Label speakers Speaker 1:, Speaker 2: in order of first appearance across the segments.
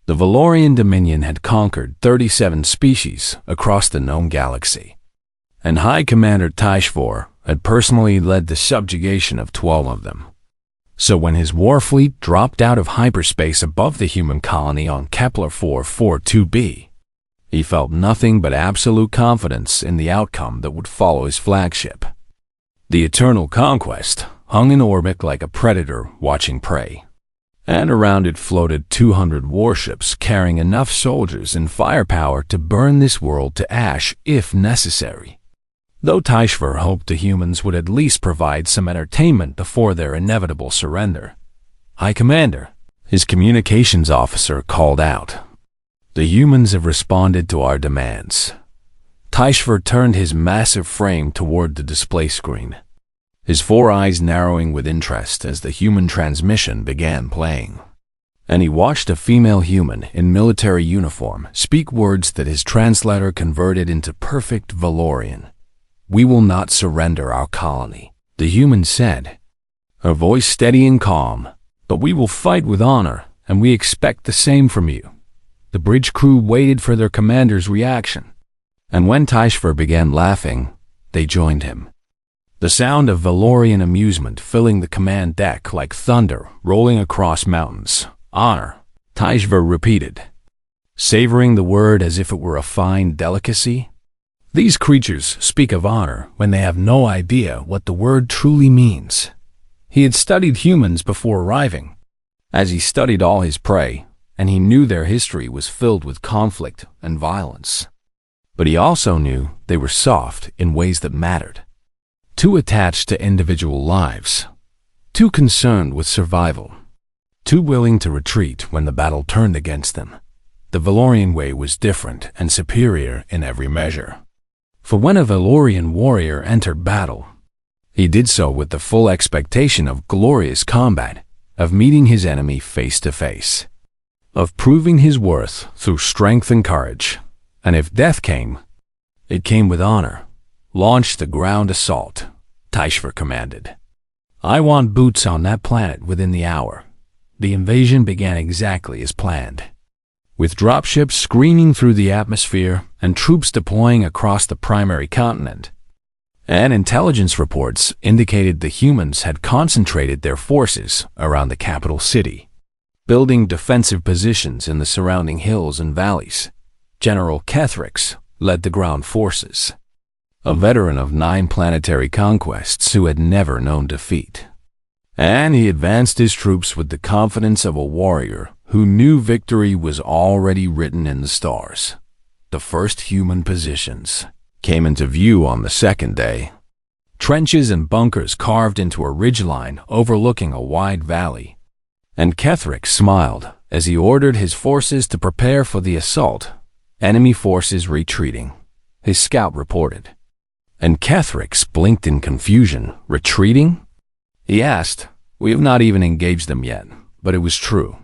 Speaker 1: The Valorian Dominion had conquered 37 species across the known galaxy, and High Commander Tishvor had personally led the subjugation of 12 of them. So when his war fleet dropped out of hyperspace above the human colony on Kepler 442b, he felt nothing but absolute confidence in the outcome that would follow his flagship. The Eternal Conquest hung in orbit like a predator watching prey, and around it floated 200 warships carrying enough soldiers and firepower to burn this world to ash if necessary. Though Tishvor hoped the humans would at least provide some entertainment before their inevitable surrender, "High Commander," his communications officer called out, "the humans have responded to our demands." Tishvor turned his massive frame toward the display screen, his 4 eyes narrowing with interest as the human transmission began playing. And he watched a female human in military uniform speak words that his translator converted into perfect Valorian. "We will not surrender our colony," the human said, her voice steady and calm, "but we will fight with honor, and we expect the same from you." The bridge crew waited for their commander's reaction, and when Tishvor began laughing, they joined him. The sound of Valorian amusement filling the command deck like thunder rolling across mountains. "Honor," Tishvor repeated, savoring the word as if it were a fine delicacy. These creatures speak of honor when they have no idea what the word truly means. He had studied humans before arriving, as he studied all his prey, and he knew their history was filled with conflict and violence. But he also knew they were soft in ways that mattered. Too attached to individual lives, too concerned with survival, too willing to retreat when the battle turned against them. The Valorian way was different and superior in every measure. For when a Valorian warrior entered battle, he did so with the full expectation of glorious combat, of meeting his enemy face to face, of proving his worth through strength and courage, and if death came, it came with honor. "Launch the ground assault," Tishvor commanded. "I want boots on that planet within the hour." The invasion began exactly as planned, with dropships screaming through the atmosphere and troops deploying across the primary continent. And intelligence reports indicated the humans had concentrated their forces around the capital city, building defensive positions in the surrounding hills and valleys. General Kethrix led the ground forces, a veteran of 9 planetary conquests who had never known defeat. And he advanced his troops with the confidence of a warrior who knew victory was already written in the stars. The first human positions came into view on the second day. Trenches and bunkers carved into a ridgeline overlooking a wide valley. And Kethrix smiled as he ordered his forces to prepare for the assault. "Enemy forces retreating," his scout reported. And Kethrix blinked in confusion. "Retreating?" he asked. "We have not even engaged them yet," but it was true.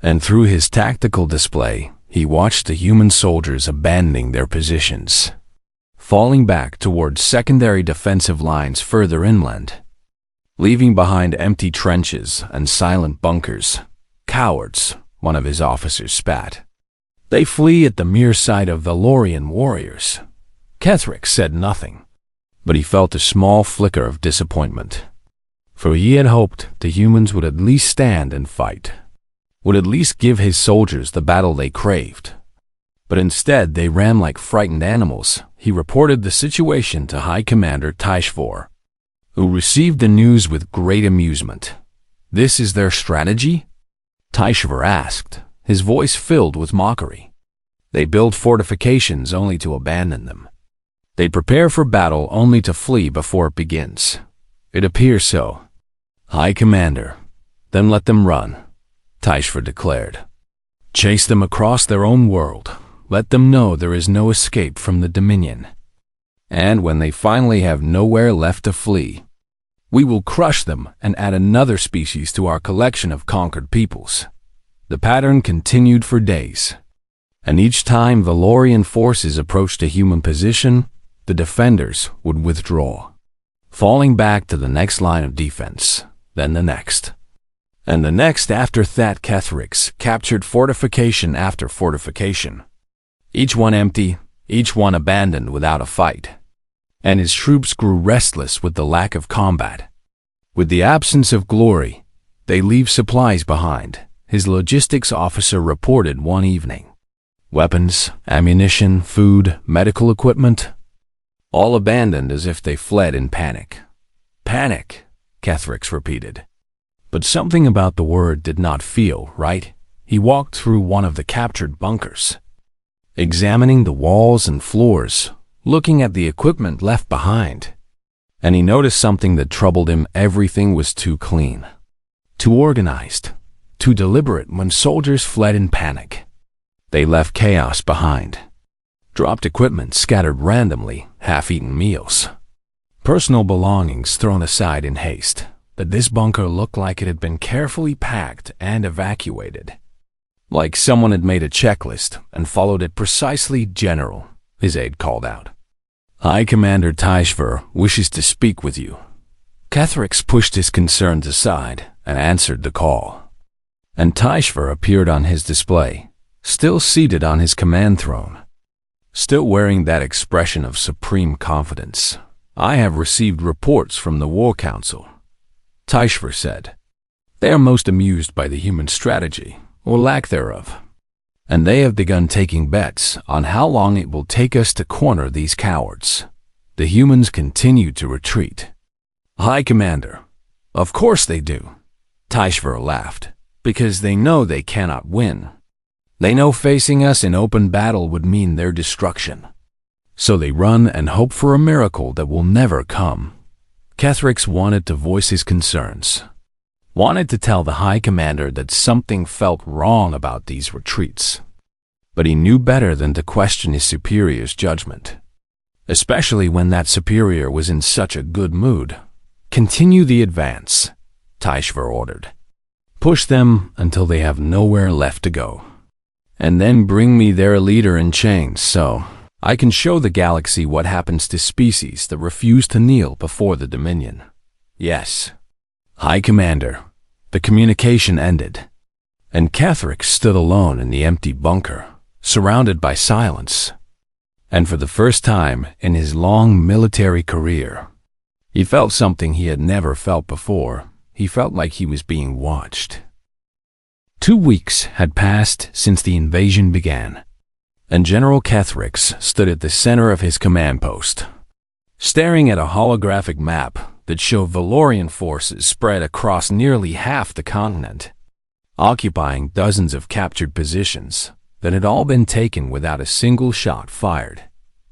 Speaker 1: And through his tactical display, he watched the human soldiers abandoning their positions, falling back towards secondary defensive lines further inland, leaving behind empty trenches and silent bunkers. "Cowards," one of his officers spat. "They flee at the mere sight of Valorian warriors." Kethrix said nothing, but he felt a small flicker of disappointment. For he had hoped the humans would at least stand and fight, would at least give his soldiers the battle they craved. But instead they ran like frightened animals. He reported the situation to High Commander Tishvor, who received the news with great amusement. "This is their strategy?" Tishvor asked, his voice filled with mockery. "They build fortifications only to abandon them. They prepare for battle only to flee before it begins." "It appears so, High Commander." "Then let them run," Tishvor declared. "Chase them across their own world. Let them know there is no escape from the Dominion. And when they finally have nowhere left to flee, we will crush them and add another species to our collection of conquered peoples." The pattern continued for days, and each time Valorian forces approached a human position, the defenders would withdraw, falling back to the next line of defense, then the next. And the next after that, Kethrix captured fortification after fortification. Each one empty, each one abandoned without a fight. And his troops grew restless with the lack of combat. With the absence of glory, they leave supplies behind, his logistics officer reported one evening. Weapons, ammunition, food, medical equipment, all abandoned as if they fled in panic. Panic, Kethrix repeated. But something about the word did not feel right. He walked through one of the captured bunkers, examining the walls and floors, looking at the equipment left behind. And he noticed something that troubled him. Everything was too clean, too organized, too deliberate. When soldiers fled in panic, they left chaos behind. Dropped equipment scattered randomly, half-eaten meals, personal belongings thrown aside in haste. That this bunker looked like it had been carefully packed and evacuated. Like someone had made a checklist and followed it precisely. General, his aide called out. High Commander Taishvar wishes to speak with you. Kethrix pushed his concerns aside and answered the call. And Taishvar appeared on his display, still seated on his command throne, still wearing that expression of supreme confidence. I have received reports from the War Council, Taishvar said. They are most amused by the human strategy, or lack thereof, and they have begun taking bets on how long it will take us to corner these cowards. The humans continue to retreat. High Commander, of course they do, Taishvar laughed, because they know they cannot win. They know facing us in open battle would mean their destruction. So they run and hope for a miracle that will never come. Kethrix wanted to voice his concerns, wanted to tell the High Commander that something felt wrong about these retreats. But he knew better than to question his superior's judgment, especially when that superior was in such a good mood. Continue the advance, Taishvar ordered. Push them until they have nowhere left to go. And then bring me their leader in chains so I can show the galaxy what happens to species that refuse to kneel before the Dominion. Yes, High Commander. The communication ended, and Kethrix stood alone in the empty bunker, surrounded by silence. And for the first time in his long military career, he felt something he had never felt before. He felt like he was being watched. 2 weeks had passed since the invasion began, and General Kethrix stood at the center of his command post, staring at a holographic map that showed Valorian forces spread across nearly half the continent, occupying dozens of captured positions that had all been taken without a single shot fired.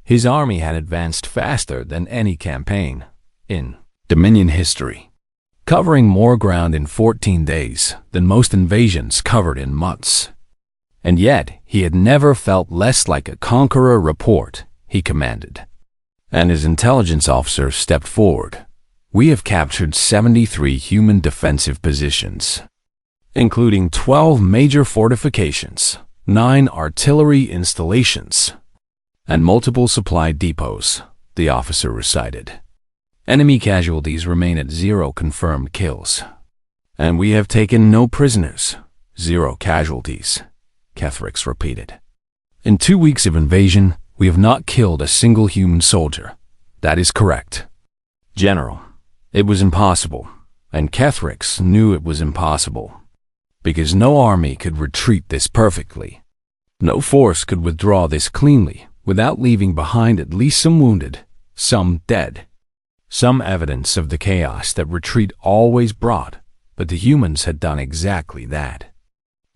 Speaker 1: His army had advanced faster than any campaign in Dominion history, covering more ground in 14 days than most invasions covered in months. And yet, he had never felt less like a conqueror. Report, he commanded. And his intelligence officer stepped forward. We have captured 73 human defensive positions, including 12 major fortifications, 9 artillery installations, and multiple supply depots, the officer recited. Enemy casualties remain at 0 confirmed kills. And we have taken no prisoners, 0 casualties, Kethrix repeated. In 2 weeks of invasion, we have not killed a single human soldier. That is correct, General. It was impossible, and Kethrix knew it was impossible, because no army could retreat this perfectly. No force could withdraw this cleanly without leaving behind at least some wounded, some dead, some evidence of the chaos that retreat always brought. But the humans had done exactly that.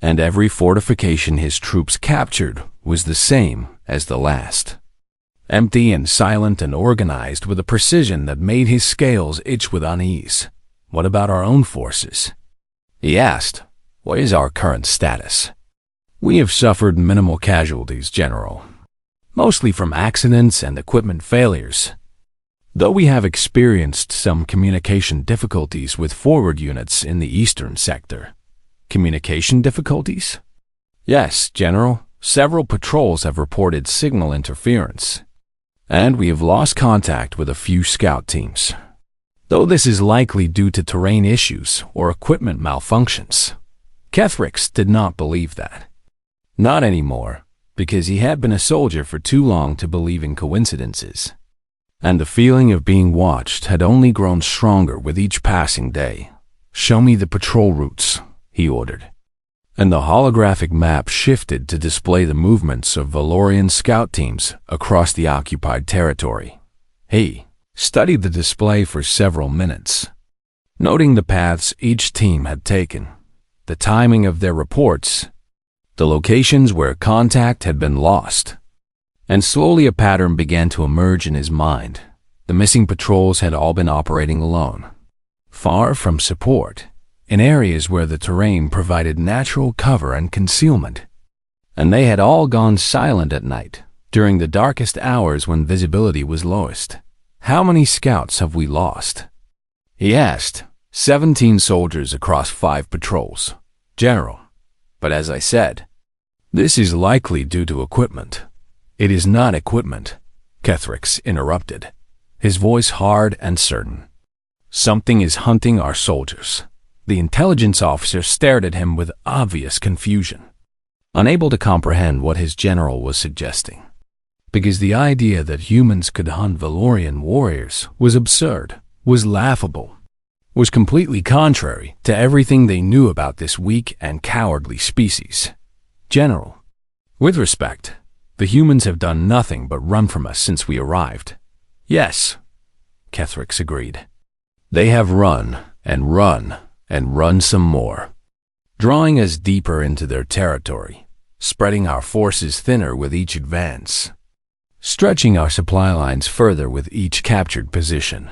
Speaker 1: And every fortification his troops captured was the same as the last. Empty and silent and organized with a precision that made his scales itch with unease. What about our own forces? He asked. What is our current status? We have suffered minimal casualties, General, mostly from accidents and equipment failures. Though we have experienced some communication difficulties with forward units in the eastern sector. Communication difficulties? Yes, General. Several patrols have reported signal interference, and we have lost contact with a few scout teams. though this is likely due to terrain issues or equipment malfunctions. Kethrix did not believe that. Not anymore, because he had been a soldier for too long to believe in coincidences. And the feeling of being watched had only grown stronger with each passing day. "Show me the patrol routes," he ordered. And the holographic map shifted to display the movements of Valorian scout teams across the occupied territory. He studied the display for several minutes, noting the paths each team had taken, the timing of their reports, the locations where contact had been lost. And slowly a pattern began to emerge in his mind. The missing patrols had all been operating alone, far from support, in areas where the terrain provided natural cover and concealment. And they had all gone silent at night, during the darkest hours when visibility was lowest. "How many scouts have we lost?" he asked. 17 soldiers across 5 patrols, General. But as I said, this is likely due to equipment. "It is not equipment," Kethrix interrupted, his voice hard and certain. "Something is hunting our soldiers." The intelligence officer stared at him with obvious confusion, unable to comprehend what his general was suggesting. Because the idea that humans could hunt Valorian warriors was absurd, was laughable, was completely contrary to everything they knew about this weak and cowardly species. "General, with respect, the humans have done nothing but run from us since we arrived." "Yes," Kethrix agreed. "They have run and run and run some more, drawing us deeper into their territory, spreading our forces thinner with each advance, stretching our supply lines further with each captured position."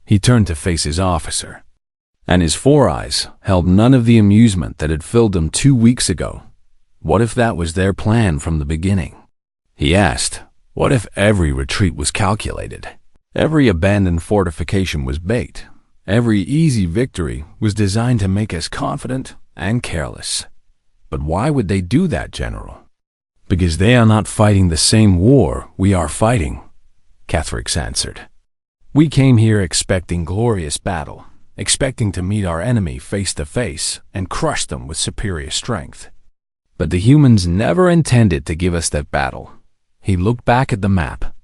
Speaker 1: He turned to face his officer, and his 4 eyes held none of the amusement that had filled them 2 weeks ago. What if that was their plan from the beginning? He asked, what if every retreat was calculated? Every abandoned fortification was bait. Every easy victory was designed to make us confident and careless. But why would they do that, General? "Because they are not fighting the same war we are fighting," Kethrix answered. "We came here expecting glorious battle, expecting to meet our enemy face to face and crush them with superior strength. But the humans never intended to give us that battle." He looked back at the map,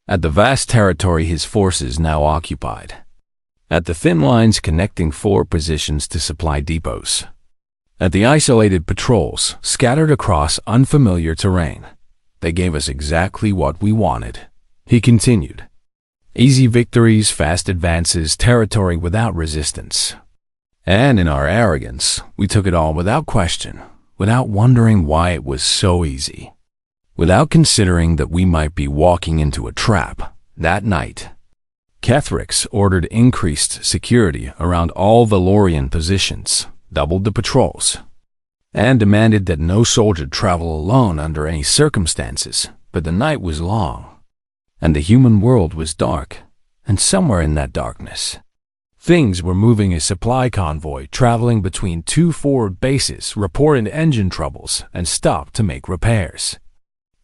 Speaker 1: at the vast territory his forces now occupied, at the thin lines connecting 4 positions to supply depots, at the isolated patrols scattered across unfamiliar terrain. "They gave us exactly what we wanted," he continued. "Easy victories, fast advances, territory without resistance. And in our arrogance, we took it all without question, without wondering why it was so easy, without considering that we might be walking into a trap." That night, Kethrix ordered increased security around all Valorian positions, doubled the patrols, and demanded that no soldier travel alone under any circumstances. But the night was long, and the human world was dark, and somewhere in that darkness, things were moving. A supply convoy traveling between 2 forward bases reported engine troubles and stopped to make repairs.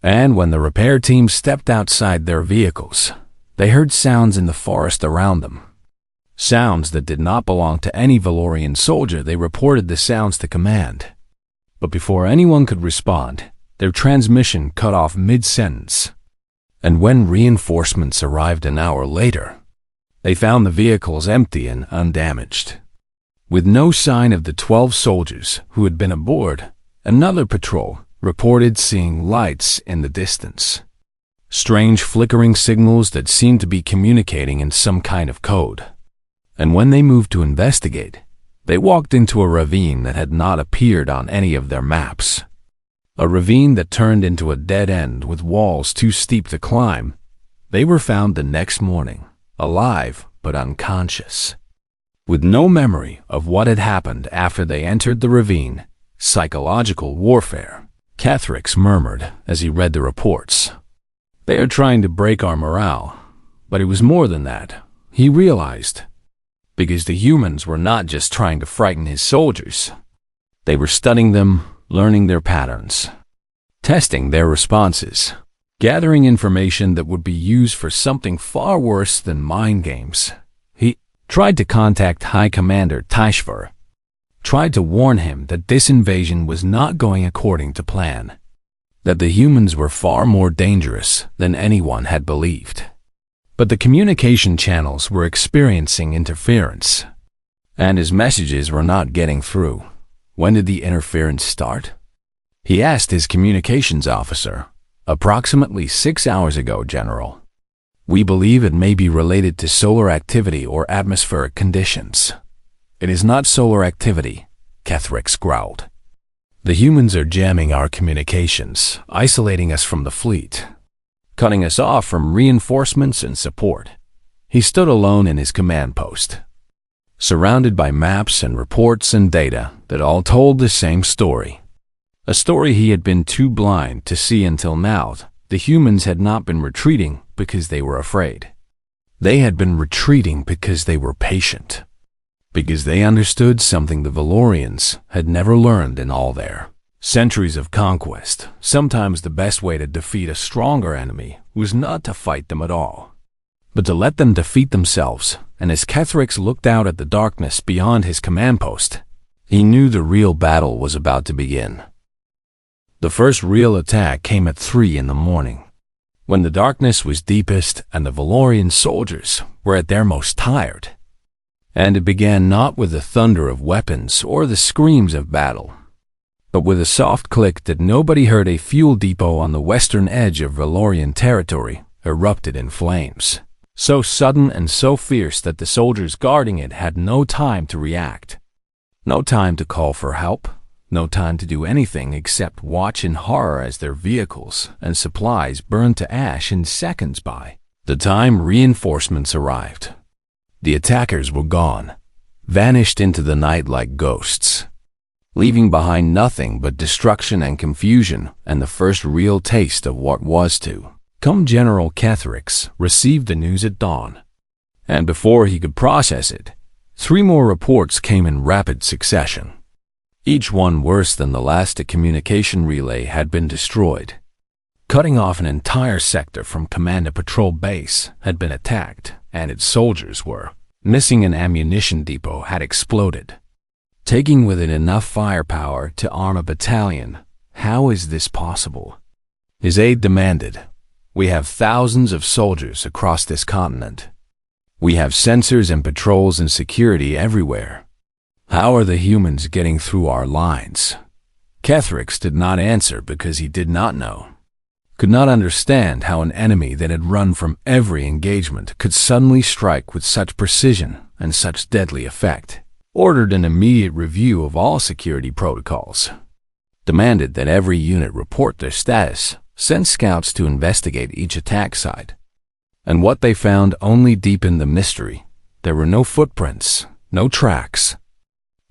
Speaker 1: And when the repair team stepped outside their vehicles, they heard sounds in the forest around them. Sounds that did not belong to any Valorian soldier. They reported the sounds to command. But before anyone could respond, their transmission cut off mid-sentence. And when reinforcements arrived an hour later, they found the vehicles empty and undamaged. With no sign of the 12 soldiers who had been aboard, another patrol reported seeing lights in the distance. Strange flickering signals that seemed to be communicating in some kind of code. And when they moved to investigate, they walked into a ravine that had not appeared on any of their maps. A ravine that turned into a dead end with walls too steep to climb. They were found the next morning, alive but unconscious, with no memory of what had happened after they entered the ravine. "Psychological warfare," Kethrix murmured as he read the reports. "They are trying to break our morale." But it was more than that, he realized. Because the humans were not just trying to frighten his soldiers. They were studying them, learning their patterns, testing their responses, gathering information that would be used for something far worse than mind games. tried to contact High Commander Tishvar, tried to warn him that this invasion was not going according to plan, that the humans were far more dangerous than anyone had believed. But the communication channels were experiencing interference, and his messages were not getting through. When did the interference start? He asked his communications officer. Approximately 6 hours ago, General. We believe it may be related to solar activity or atmospheric conditions. It is not solar activity, Kethrix growled. The humans are jamming our communications, isolating us from the fleet, cutting us off from reinforcements and support. He stood alone in his command post, surrounded by maps and reports and data that all told the same story. A story he had been too blind to see until now. The humans had not been retreating because they were afraid. They had been retreating because they were patient, because they understood something the Valorians had never learned in all their centuries of conquest. Sometimes the best way to defeat a stronger enemy was not to fight them at all, but to let them defeat themselves. And as Kethrix looked out at the darkness beyond his command post, he knew the real battle was about to begin. The first real attack came at 3 in the morning, when the darkness was deepest and the Valorian soldiers were at their most tired. And it began not with the thunder of weapons or the screams of battle, but with a soft click that nobody heard. A fuel depot on the western edge of Valorian territory erupted in flames, so sudden and so fierce that the soldiers guarding it had no time to react, no time to call for help, no time to do anything except watch in horror as their vehicles and supplies burned to ash in seconds. By the time reinforcements arrived, the attackers were gone, vanished into the night like ghosts, leaving behind nothing but destruction and confusion and the first real taste of what was to come. General Kethrix received the news at dawn, and before he could process it, 3 more reports came in rapid succession. Each one worse than the last. A communication relay had been destroyed. Cutting off an entire sector from Commando Patrol Base had been attacked, and its soldiers were missing. An ammunition depot had exploded, taking with it enough firepower to arm a battalion. How is this possible? His aide demanded. We have thousands of soldiers across this continent. We have sensors and patrols and security everywhere. How are the humans getting through our lines? Kethrix did not answer because he did not know, could not understand how an enemy that had run from every engagement could suddenly strike with such precision and such deadly effect. Ordered an immediate review of all security protocols, demanded that every unit report their status, sent scouts to investigate each attack site. And what they found only deepened the mystery. There were no footprints, no tracks,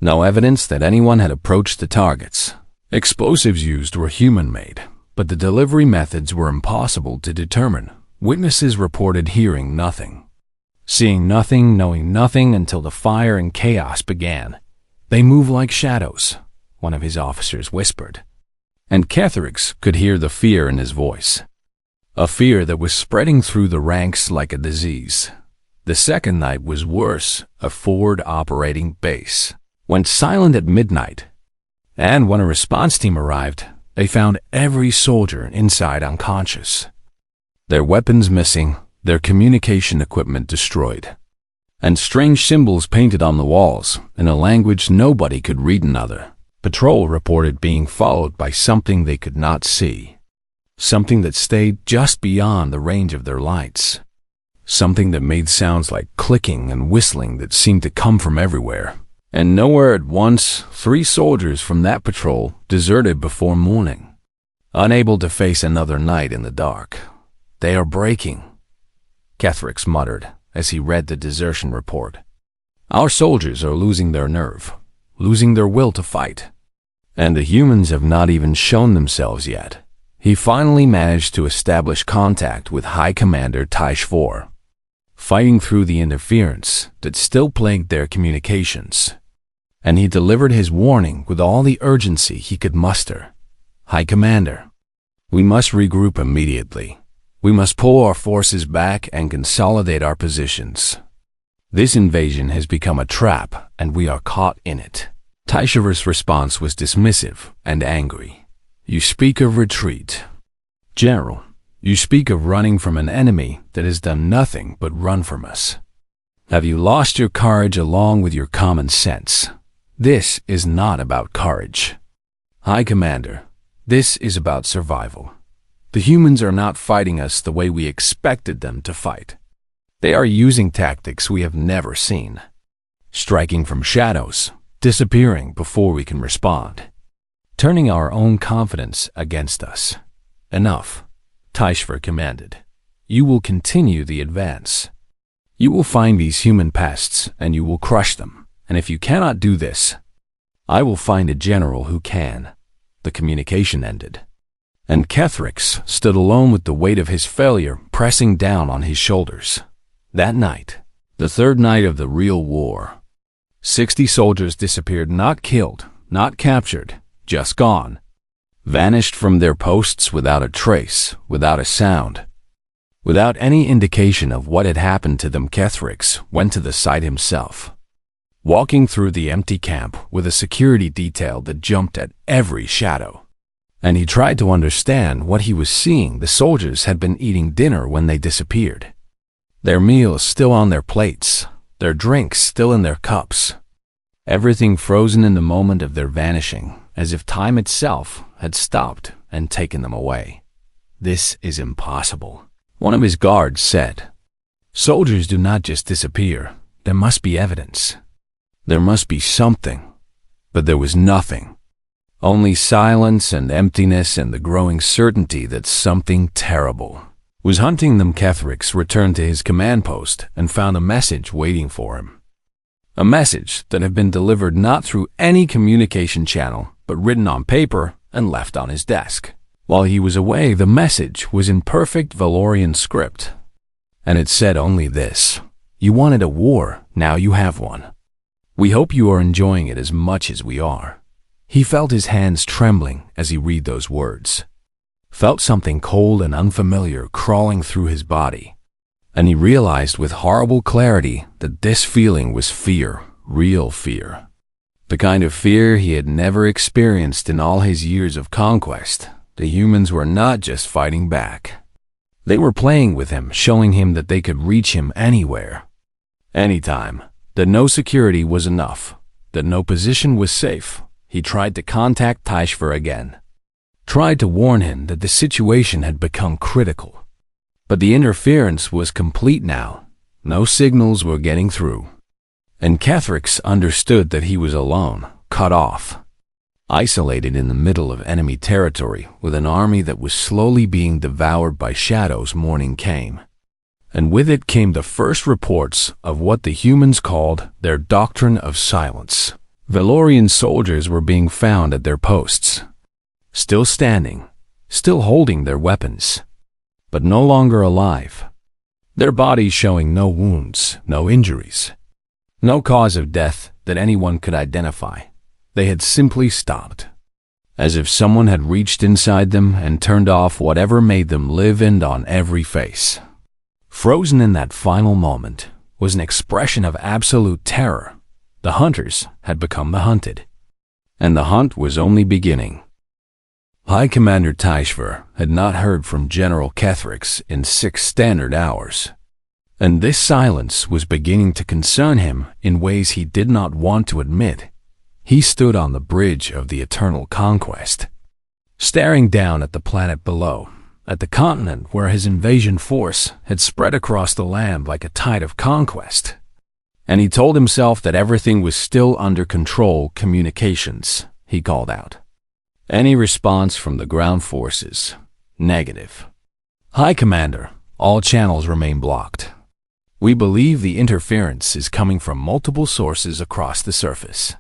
Speaker 1: no evidence that anyone had approached the targets. Explosives used were human-made, but the delivery methods were impossible to determine. Witnesses reported hearing nothing, seeing nothing, knowing nothing until the fire and chaos began. They move like shadows, one of his officers whispered, and Kethrix could hear the fear in his voice, a fear that was spreading through the ranks like a disease. The second night was worse. A forward operating base went silent at midnight, and when a response team arrived, they found every soldier inside unconscious, their weapons missing, their communication equipment destroyed, and strange symbols painted on the walls in a language nobody could read. Another patrol reported being followed by something they could not see, something that stayed just beyond the range of their lights, something that made sounds like clicking and whistling that seemed to come from everywhere. And nowhere at once. 3 soldiers from that patrol deserted before morning, unable to face another night in the dark. They are breaking, Kethrix muttered as he read the desertion report. Our soldiers are losing their nerve, losing their will to fight, and the humans have not even shown themselves yet. He finally managed to establish contact with High Commander Tishvar, fighting through the interference that still plagued their communications, and he delivered his warning with all the urgency he could muster. High Commander, we must regroup immediately. We must pull our forces back and consolidate our positions. This invasion has become a trap, and we are caught in it. Taishver's response was dismissive and angry. You speak of retreat. General, you speak of running from an enemy that has done nothing but run from us. Have you lost your courage along with your common sense? This is not about courage. High Commander, this is about survival. The humans are not fighting us the way we expected them to fight. They are using tactics we have never seen. Striking from shadows, disappearing before we can respond. Turning our own confidence against us. Enough, Taishver commanded. You will continue the advance. You will find these human pests and you will crush them. And if you cannot do this, I will find a general who can. The communication ended. And Kethrix stood alone with the weight of his failure pressing down on his shoulders. That night, the third night of the real war, 60 soldiers disappeared, not killed, not captured, just gone. Vanished from their posts without a trace, without a sound. Without any indication of what had happened to them, Kethrix went to the site himself. Walking through the empty camp with a security detail that jumped at every shadow. And he tried to understand what he was seeing. The soldiers had been eating dinner when they disappeared. Their meals still on their plates, their drinks still in their cups. Everything frozen in the moment of their vanishing, as if time itself had stopped and taken them away. This is impossible. One of his guards said, Soldiers do not just disappear. There must be evidence. There must be something. But there was nothing. Only silence and emptiness and the growing certainty that something terrible was hunting them. Kethrix returned to his command post and found a message waiting for him. A message that had been delivered not through any communication channel, but written on paper and left on his desk. While he was away, the message was in perfect Valorian script. And it said only this: You wanted a war, now you have one. We hope you are enjoying it as much as we are. He felt his hands trembling as he read those words. Felt something cold and unfamiliar crawling through his body. And he realized with horrible clarity that this feeling was fear, real fear. The kind of fear he had never experienced in all his years of conquest. The humans were not just fighting back. They were playing with him, showing him that they could reach him anywhere, anytime, that no security was enough, that no position was safe. He tried to contact Taishver again, tried to warn him that the situation had become critical. But the interference was complete now. No signals were getting through. And Kethrix understood that he was alone, cut off, isolated in the middle of enemy territory with an army that was slowly being devoured by shadows. Morning came, and with it came the first reports of what the humans called their doctrine of silence. Valorian soldiers were being found at their posts, still standing, still holding their weapons, but no longer alive. Their bodies showing no wounds, no injuries, no cause of death that anyone could identify. They had simply stopped, as if someone had reached inside them and turned off whatever made them live, and on every face, frozen in that final moment, was an expression of absolute terror. The hunters had become the hunted, and the hunt was only beginning. High Commander Taishver had not heard from General Kethrix in 6 standard hours, and this silence was beginning to concern him in ways he did not want to admit. He stood on the bridge of the eternal conquest, staring down at the planet below, at the continent where his invasion force had spread across the land like a tide of conquest. And he told himself that everything was still under control. Communications, he called out. Any response from the ground forces? Negative. High Commander, all channels remain blocked. We believe the interference is coming from multiple sources across the surface.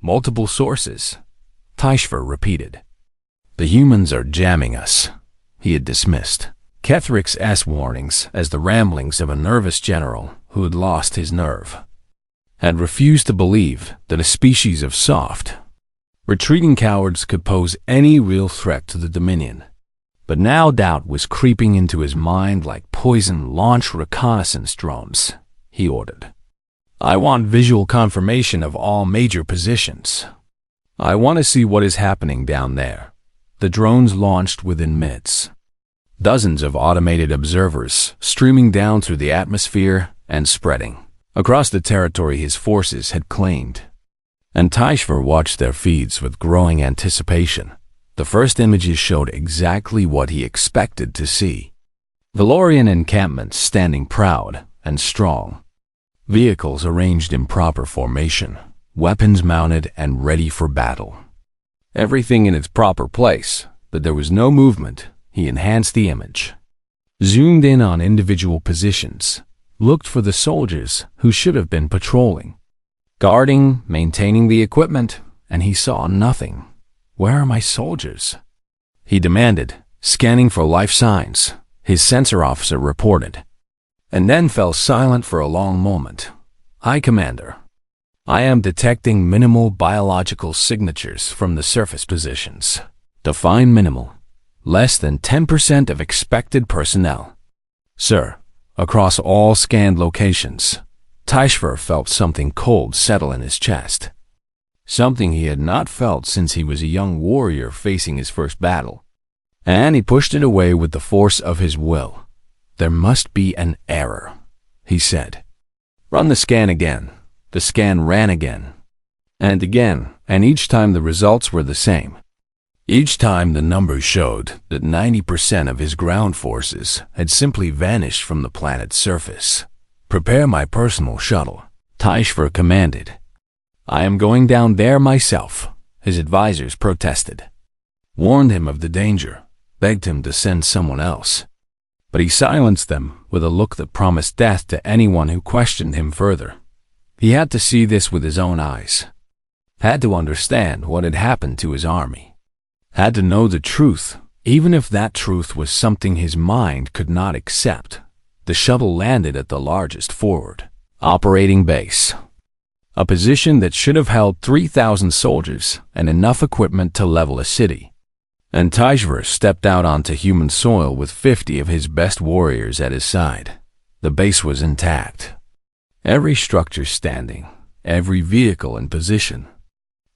Speaker 1: Multiple sources, Taishver repeated. The humans are jamming us, he had dismissed Kethrix's warnings as the ramblings of a nervous general who had lost his nerve, had refused to believe that a species of soft, retreating cowards could pose any real threat to the Dominion. But now doubt was creeping into his mind like poison. Launch reconnaissance drones, he ordered. I want visual confirmation of all major positions. I want to see what is happening down there. The drones launched within minutes. Dozens of automated observers streaming down through the atmosphere and spreading across the territory his forces had claimed. And Tishver watched their feeds with growing anticipation. The first images showed exactly what he expected to see. Valorian encampments standing proud and strong. Vehicles arranged in proper formation, weapons mounted and ready for battle. Everything in its proper place, but there was no movement. He enhanced the image, zoomed in on individual positions, looked for the soldiers who should have been patrolling, guarding, maintaining the equipment, and he saw nothing. Where are my soldiers? He demanded, scanning for life signs. His sensor officer reported, and then fell silent for a long moment. "High Commander, I am detecting minimal biological signatures from the surface positions. Define minimal. Less than 10% of expected personnel. Sir, across all scanned locations." Tishver felt something cold settle in his chest. Something he had not felt since he was a young warrior facing his first battle. And he pushed it away with the force of his will. "There must be an error," he said. "Run the scan again." The scan ran again, and each time the results were the same. Each time the numbers showed that 90% of his ground forces had simply vanished from the planet's surface. "Prepare my personal shuttle," Tishver commanded. "I am going down there myself," his advisors protested. Warned him of the danger, begged him to send someone else. But he silenced them with a look that promised death to anyone who questioned him further. He had to see this with his own eyes. Had to understand what had happened to his army. Had to know the truth, even if that truth was something his mind could not accept. The shuttle landed at the largest forward operating base, a position that should have held 3,000 soldiers and enough equipment to level a city. And Tishver stepped out onto human soil with 50 of his best warriors at his side. The base was intact. Every structure standing, every vehicle in position,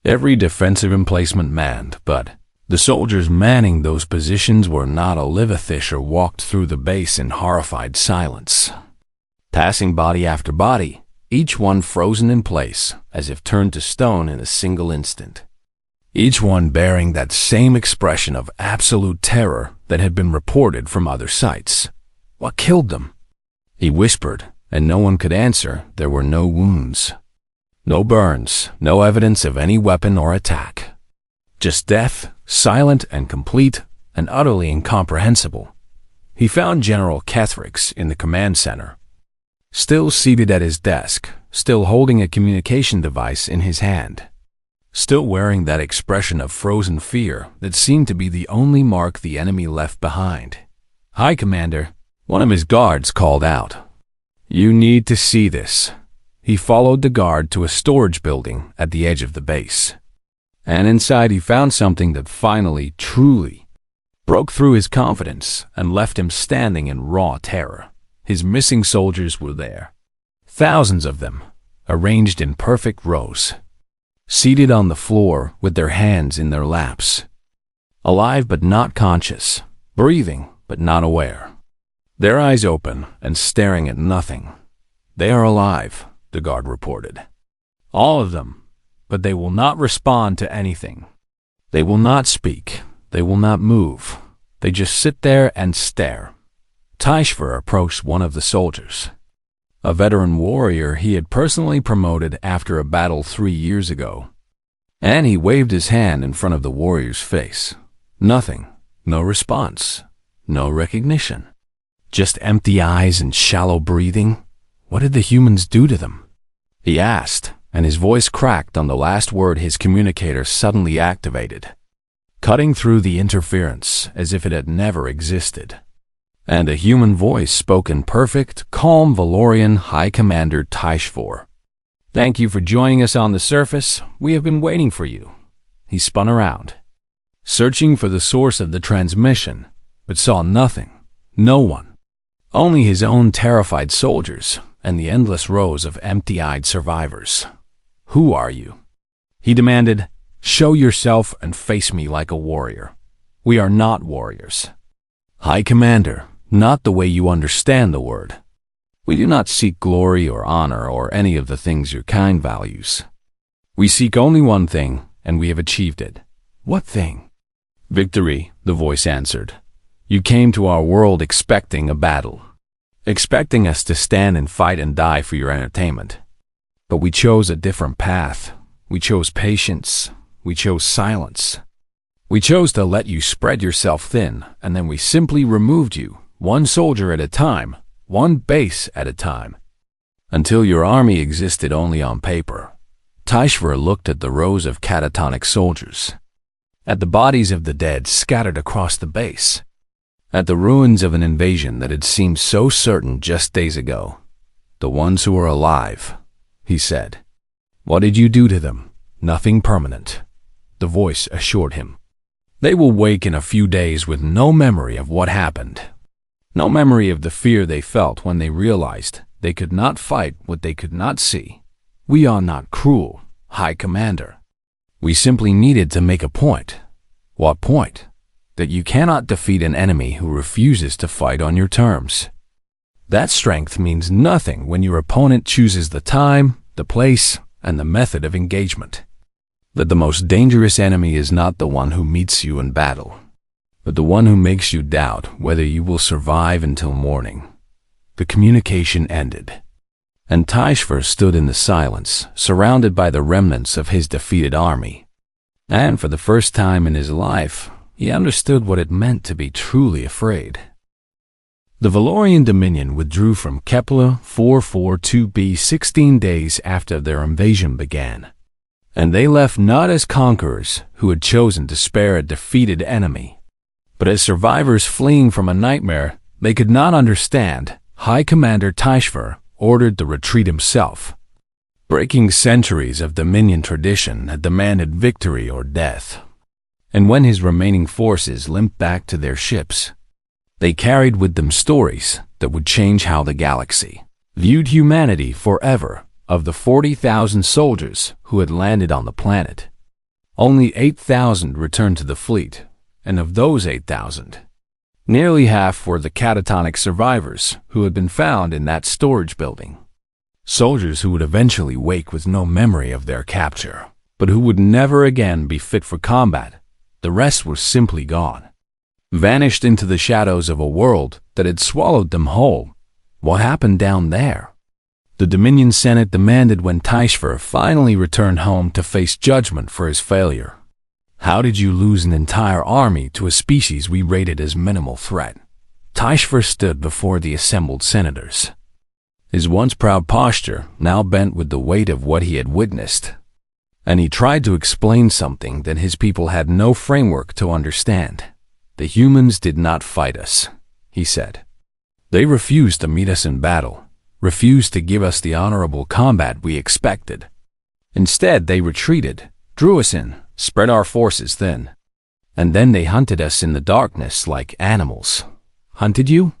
Speaker 1: every defensive emplacement manned, but the soldiers manning those positions were not a live-a-fish or walked through the base in horrified silence. Passing body after body, each one frozen in place, as if turned to stone in a single instant. Each one bearing that same expression of absolute terror that had been reported from other sites. What killed them? He whispered, and no one could answer. There were no wounds, no burns, no evidence of any weapon or attack. Just death, silent and complete, and utterly incomprehensible. He found General Kethrix in the command center, still seated at his desk, still holding a communication device in his hand, still wearing that expression of frozen fear that seemed to be the only mark the enemy left behind. "High Commander," one of his guards called out. "You need to see this." He followed the guard to a storage building at the edge of the base. And inside he found something that finally, truly, broke through his confidence and left him standing in raw terror. His missing soldiers were there. Thousands of them, arranged in perfect rows, seated on the floor with their hands in their laps. Alive but not conscious, breathing but not aware. Their eyes open and staring at nothing. "They are alive," the guard reported. "All of them, but they will not respond to anything. They will not speak. They will not move. They just sit there and stare." Tishver approached one of the soldiers, a veteran warrior he had personally promoted after a battle 3 years ago, and he waved his hand in front of the warrior's face. Nothing, no response, no recognition. Just empty eyes and shallow breathing. What did the humans do to them? He asked, and his voice cracked on the last word his communicator suddenly activated, cutting through the interference as if it had never existed. And a human voice spoke in perfect, calm Valorian. "High Commander Tishver, thank you for joining us on the surface. We have been waiting for you." He spun around, searching for the source of the transmission, but saw nothing, no one. Only his own terrified soldiers, and the endless rows of empty-eyed survivors. "Who are you?" he demanded. "Show yourself and face me like a warrior." "We are not warriors, High Commander, not the way you understand the word. We do not seek glory or honor or any of the things your kind values. We seek only one thing, and we have achieved it." "What thing?" "Victory," the voice answered. "You came to our world expecting a battle, expecting us to stand and fight and die for your entertainment. But we chose a different path. We chose patience. We chose silence. We chose to let you spread yourself thin, and then we simply removed you, one soldier at a time, one base at a time, until your army existed only on paper." Tishver looked at the rows of catatonic soldiers, at the bodies of the dead scattered across the base, at the ruins of an invasion that had seemed so certain just days ago. "The ones who are alive," he said. "What did you do to them?" "Nothing permanent," the voice assured him. "They will wake in a few days with no memory of what happened, no memory of the fear they felt when they realized they could not fight what they could not see. We are not cruel, High Commander. We simply needed to make a point." "What point?" "That you cannot defeat an enemy who refuses to fight on your terms. That strength means nothing when your opponent chooses the time, the place, and the method of engagement. That the most dangerous enemy is not the one who meets you in battle, but the one who makes you doubt whether you will survive until morning." The communication ended, and Tishver stood in the silence, surrounded by the remnants of his defeated army. And for the first time in his life, he understood what it meant to be truly afraid. The Valorian Dominion withdrew from Kepler 442b 16 days after their invasion began, and they left not as conquerors who had chosen to spare a defeated enemy, but as survivors fleeing from a nightmare they could not understand. High Commander Tishver ordered the retreat himself. Breaking centuries of Dominion tradition had demanded victory or death. And when his remaining forces limped back to their ships, they carried with them stories that would change how the galaxy viewed humanity forever. Of the 40,000 soldiers who had landed on the planet, only 8,000 returned to the fleet, and of those 8,000, nearly half were the catatonic survivors who had been found in that storage building. Soldiers who would eventually wake with no memory of their capture, but who would never again be fit for combat. The rest were simply gone, vanished into the shadows of a world that had swallowed them whole. What happened down there? The Dominion Senate demanded when Tishver finally returned home to face judgment for his failure. "How did you lose an entire army to a species we rated as minimal threat?" Tishver stood before the assembled senators, his once proud posture now bent with the weight of what he had witnessed. And he tried to explain something that his people had no framework to understand. "The humans did not fight us," he said. "They refused to meet us in battle, refused to give us the honorable combat we expected. Instead, they retreated, drew us in, spread our forces thin, and then they hunted us in the darkness like animals." "Hunted you?"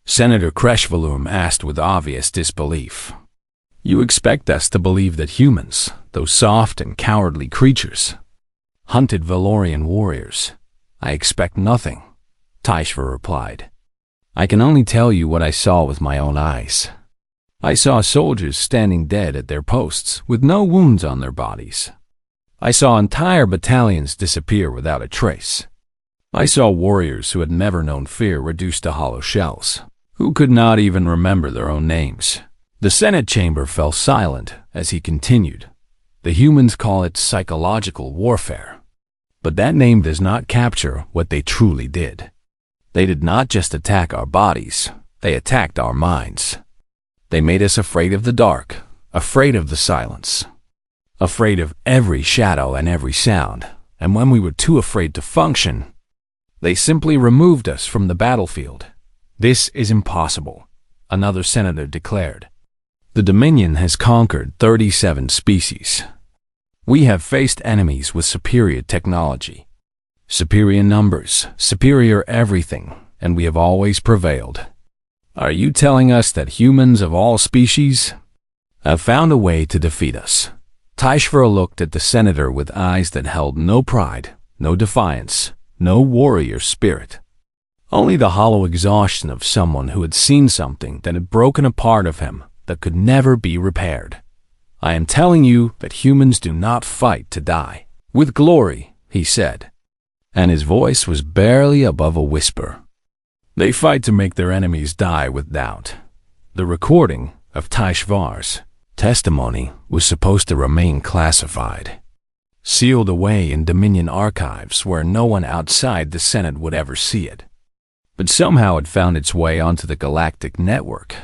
Speaker 1: Senator Kreshvalum asked with obvious disbelief. "You expect us to believe that humans, those soft and cowardly creatures, hunted Valorian warriors?" "I expect nothing," Tishver replied. "I can only tell you what I saw with my own eyes. I saw soldiers standing dead at their posts with no wounds on their bodies. I saw entire battalions disappear without a trace. I saw warriors who had never known fear reduced to hollow shells, who could not even remember their own names." The Senate chamber fell silent as he continued. "The humans call it psychological warfare, but that name does not capture what they truly did. They did not just attack our bodies, they attacked our minds. They made us afraid of the dark, afraid of the silence, afraid of every shadow and every sound, and when we were too afraid to function, they simply removed us from the battlefield." "This is impossible," another senator declared. "The Dominion has conquered 37 species. We have faced enemies with superior technology, superior numbers, superior everything, and we have always prevailed. Are you telling us that humans of all species have found a way to defeat us? HFY looked at the senator with eyes that held no pride, no defiance, no warrior spirit. Only the hollow exhaustion of someone who had seen something that had broken a part of him that could never be repaired. I am telling you that humans do not fight to die with glory, he said, and his voice was barely above a whisper. They fight to make their enemies die with doubt. The recording of HFY's testimony was supposed to remain classified, sealed away in Dominion archives where no one outside the Senate would ever see it. But somehow it found its way onto the Galactic Network,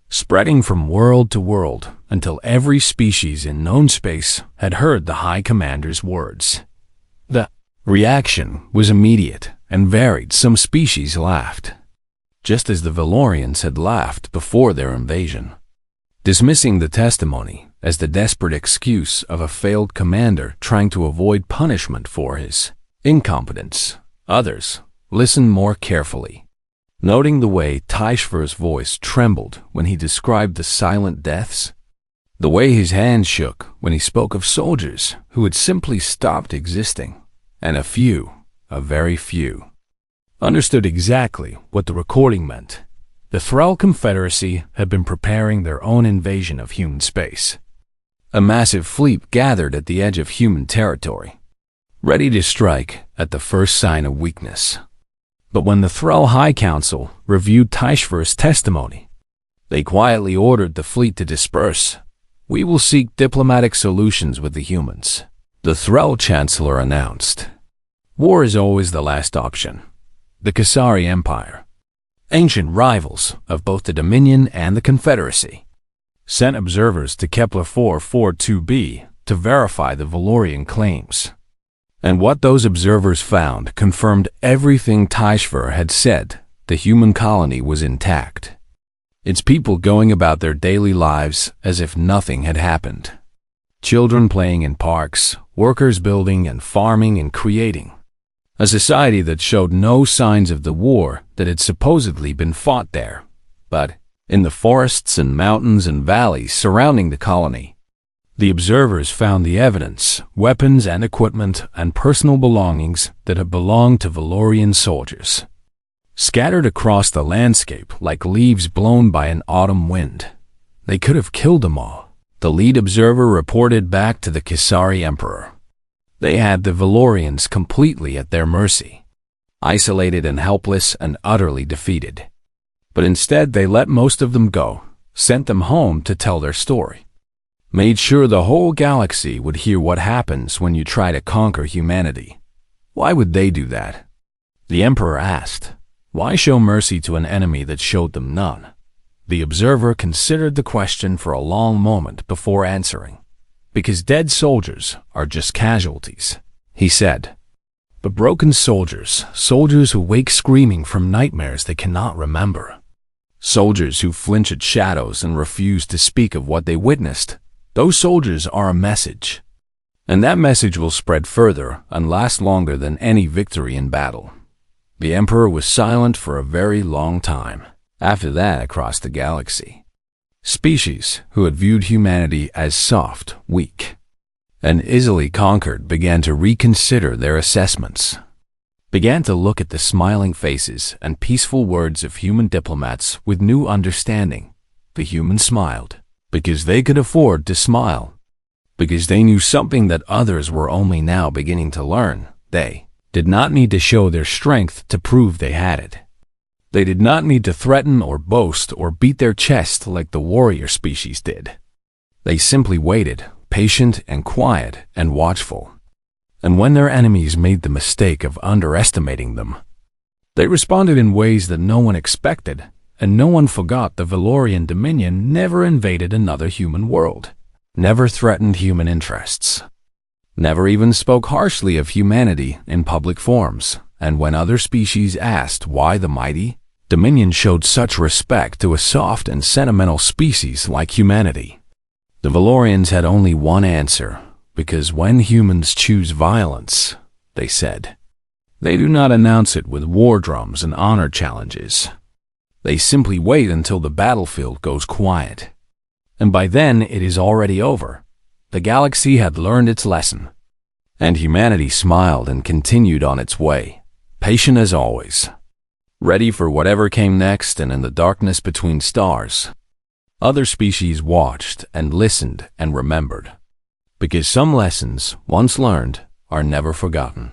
Speaker 1: spreading from world to world until every species in known space had heard the High Commander's words. The reaction was immediate and varied. Some species laughed, just as the Valorians had laughed before their invasion, dismissing the testimony as the desperate excuse of a failed commander trying to avoid punishment for his incompetence. Others listened more carefully, noting the way HFY's voice trembled when he described the silent deaths, the way his hands shook when he spoke of soldiers who had simply stopped existing, and a very few, understood exactly what the recording meant. The Thrall Confederacy had been preparing their own invasion of human space. A massive fleet gathered at the edge of human territory, ready to strike at the first sign of weakness. But when the Thrall High Council reviewed HFY's testimony, they quietly ordered the fleet to disperse. We will seek diplomatic solutions with the humans, the Thrall Chancellor announced. War is always the last option. The Kasari Empire, ancient rivals of both the Dominion and the Confederacy, sent observers to Kepler 442b to verify the Valorian claims. And what those observers found confirmed everything HFY had said. The human colony was intact, its people going about their daily lives as if nothing had happened. Children playing in parks, workers building and farming and creating. A society that showed no signs of the war that had supposedly been fought there, but in the forests and mountains and valleys surrounding the colony, the observers found the evidence, weapons and equipment and personal belongings that had belonged to Valorian soldiers, scattered across the landscape like leaves blown by an autumn wind. They could have killed them all, the lead observer reported back to the Kasari Emperor. They had the Valorians completely at their mercy, isolated and helpless and utterly defeated. But instead they let most of them go, sent them home to tell their story, made sure the whole galaxy would hear what happens when you try to conquer humanity. Why would they do that? The Emperor asked. Why show mercy to an enemy that showed them none? The observer considered the question for a long moment before answering. Because dead soldiers are just casualties, he said. But broken soldiers, soldiers who wake screaming from nightmares they cannot remember, soldiers who flinch at shadows and refuse to speak of what they witnessed, those soldiers are a message. And that message will spread further and last longer than any victory in battle. The Emperor was silent for a very long time. After that, across the galaxy, species who had viewed humanity as soft, weak, and easily conquered began to reconsider their assessments, began to look at the smiling faces and peaceful words of human diplomats with new understanding. The humans smiled because they could afford to smile, because they knew something that others were only now beginning to learn. They did not need to show their strength to prove they had it. They did not need to threaten or boast or beat their chest like the warrior species did. They simply waited, patient and quiet and watchful. And when their enemies made the mistake of underestimating them, they responded in ways that no one expected, and no one forgot the Valorian Dominion never invaded another human world, never threatened human interests, never even spoke harshly of humanity in public forums. And when other species asked why the mighty Dominion showed such respect to a soft and sentimental species like humanity, the Valorians had only one answer, because when humans choose violence, they said, they do not announce it with war drums and honor challenges. They simply wait until the battlefield goes quiet. And by then it is already over. The galaxy had learned its lesson. And humanity smiled and continued on its way, patient as always, ready for whatever came next. And in the darkness between stars, other species watched and listened and remembered. Because some lessons, once learned, are never forgotten.